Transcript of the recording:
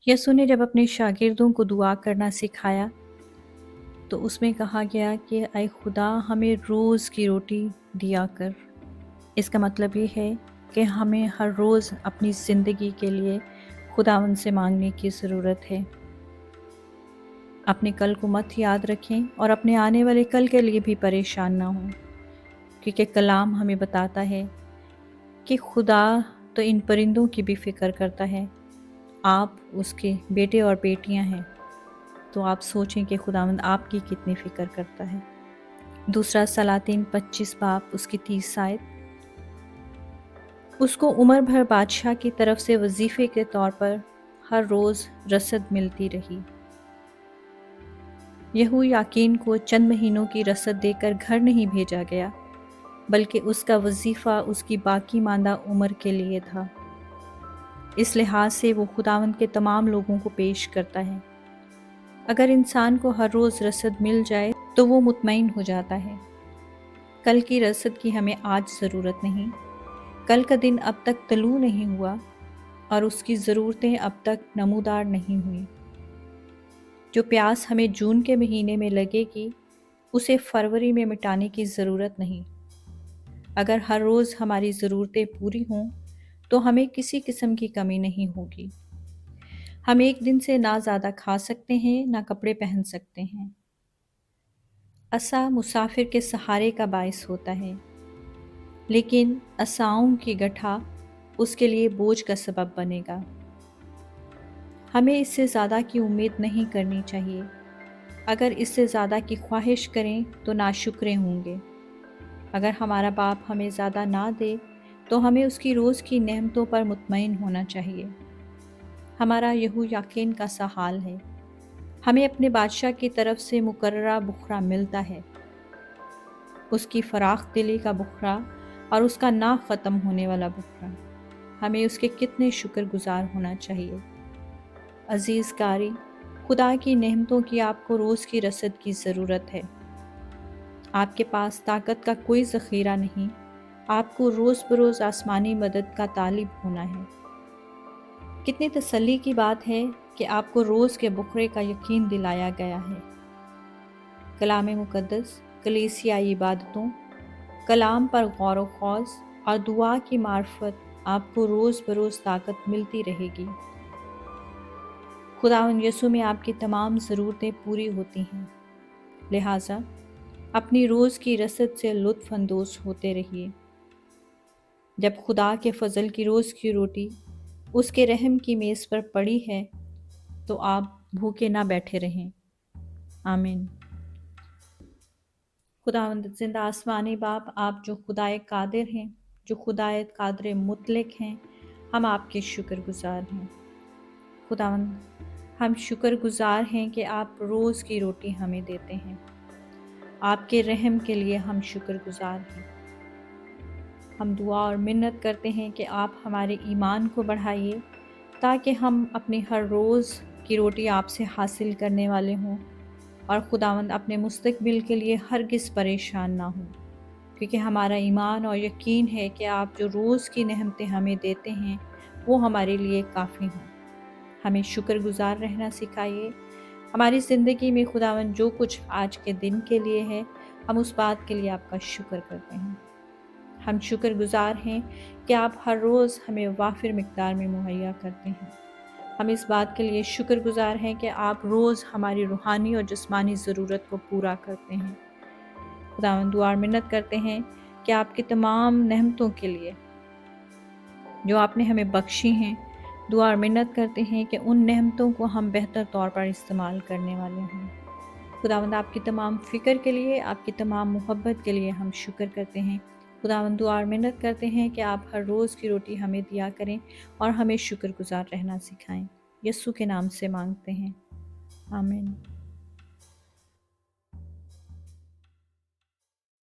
यसु ने जब अपने शागिर्दों को दुआ करना सिखाया तो उसमें कहा गया कि ऐ खुदा हमें रोज़ की रोटी दिया कर। इसका मतलब ये है कि हमें हर रोज़ अपनी ज़िंदगी के लिए खुदावंद से मांगने की ज़रूरत है। अपने कल को मत याद रखें और अपने आने वाले कल के लिए भी परेशान ना हों, क्योंकि कलाम हमें बताता है कि खुदा तो इन परिंदों की भी फ़िक्र करता है। आप उसके बेटे और बेटियां हैं, तो आप सोचें कि खुदावंद आपकी कितनी फ़िक्र करता है। दूसरा सलातीन 25 बाब उसकी 30 आयत। उसको उम्र भर बादशाह की तरफ से वजीफ़े के तौर पर हर रोज़ रसद मिलती रही। यहोयाकीन को चंद महीनों की रसद देकर घर नहीं भेजा गया, बल्कि उसका वजीफ़ा उसकी बाकी मांदा उम्र के लिए था। इस लिहाज से वो खुदावंद के तमाम लोगों को पेश करता है। अगर इंसान को हर रोज़ रसद मिल जाए तो वो मुतमईन हो जाता है। कल की रसद की हमें आज ज़रूरत नहीं। कल का दिन अब तक तलू नहीं हुआ और उसकी ज़रूरतें अब तक नमूदार नहीं हुई। जो प्यास हमें जून के महीने में लगेगी, उसे फरवरी में मिटाने की ज़रूरत नहीं। अगर हर रोज़ हमारी ज़रूरतें पूरी हों तो हमें किसी किस्म की कमी नहीं होगी। हम एक दिन से ना ज़्यादा खा सकते हैं, ना कपड़े पहन सकते हैं। असा मुसाफिर के सहारे का बायस होता है, लेकिन असाओं की गठा उसके लिए बोझ का सबब बनेगा। हमें इससे ज़्यादा की उम्मीद नहीं करनी चाहिए। अगर इससे ज़्यादा की ख्वाहिश करें तो नाशुक्रे होंगे। अगर हमारा बाप हमें ज़्यादा ना दे तो हमें उसकी रोज़ की नेमतों पर मुतमईन होना चाहिए। हमारा यहोयाकीन का सा हाल है। हमें अपने बादशाह की तरफ से मुकर्ररा बुखरा मिलता है, उसकी फराख दिली का बुखरा और उसका ना ख़त्म होने वाला बुखरा। हमें उसके कितने शुक्रगुजार होना चाहिए। अज़ीज़ कारी, खुदा की नेमतों की आपको रोज़ की रसद की ज़रूरत है। आपके पास ताकत का कोई ज़ख़ीरा नहीं। आपको रोज़ बरोज़ आसमानी मदद का तालिब होना है। कितनी तसल्ली की बात है कि आपको रोज़ के बुखरे का यकीन दिलाया गया है। कलाम मुक़द्दस, कलीसियाई इबादतों, कलाम पर गौर व ख़ौज़ और दुआ की मार्फत आपको रोज़ बरोज़ ताकत मिलती रहेगी। खुदावंद यसु में आपकी तमाम ज़रूरतें पूरी होती हैं। लिहाजा अपनी रोज़ की रसद से लुत्फ़ अंदोज़ होते रहिए। जब खुदा के फ़ज़ल की रोज़ की रोटी उसके रहम की मेज़ पर पड़ी है तो आप भूखे ना बैठे रहें। आमीन। खुदावंद ज़िंदा आसमानी बाप, आप जो खुदाए कादिर हैं, जो खुदाए कादिर मुतलक हैं, हम आपके शुक्रगुज़ार हैं। खुदावंद, हम शुक्रगुज़ार हैं कि आप रोज़ की रोटी हमें देते हैं। आपके रहम के लिए हम शुक्रगुज़ार हैं। हम दुआ और मिन्नत करते हैं कि आप हमारे ईमान को बढ़ाइए, ताकि हम अपनी हर रोज़ की रोटी आपसे हासिल करने वाले हों और खुदावंद अपने मुस्तक़बिल के लिए हरगिज़ परेशान ना हों, क्योंकि हमारा ईमान और यकीन है कि आप जो रोज़ की नेमतें हमें देते हैं वो हमारे लिए काफ़ी हैं। हमें शुक्रगुज़ार रहना सिखाइए। हमारी ज़िंदगी में खुदावंद जो कुछ आज के दिन के लिए है, हम उस बात के लिए आपका शुक्र करते हैं। हम शुक्रगुज़ार हैं कि आप हर रोज़ हमें वाफिर मिक़दार में मुहैया करते हैं। हम इस बात के लिए शुक्रगुज़ार हैं कि आप रोज़ हमारी रूहानी और जिस्मानी ज़रूरत को पूरा करते हैं। खुदावंद, दुआ और मिन्नत करते हैं कि आपकी तमाम नेमतों के लिए जो आपने हमें बख्शी हैं, दुआ और मिन्नत करते हैं कि उन नेमतों को हम बेहतर तौर पर इस्तेमाल करने वाले हों। खुदावंद, आपकी तमाम फ़िक्र के लिए, आपकी तमाम मोहब्बत के लिए हम शुक्र करते हैं। खुदावंद, दुआ और मिन्नत करते हैं कि आप हर रोज़ की रोटी हमें दिया करें और हमें शुक्रगुज़ार रहना सिखाएं। यस्सु के नाम से मांगते हैं, आमीन।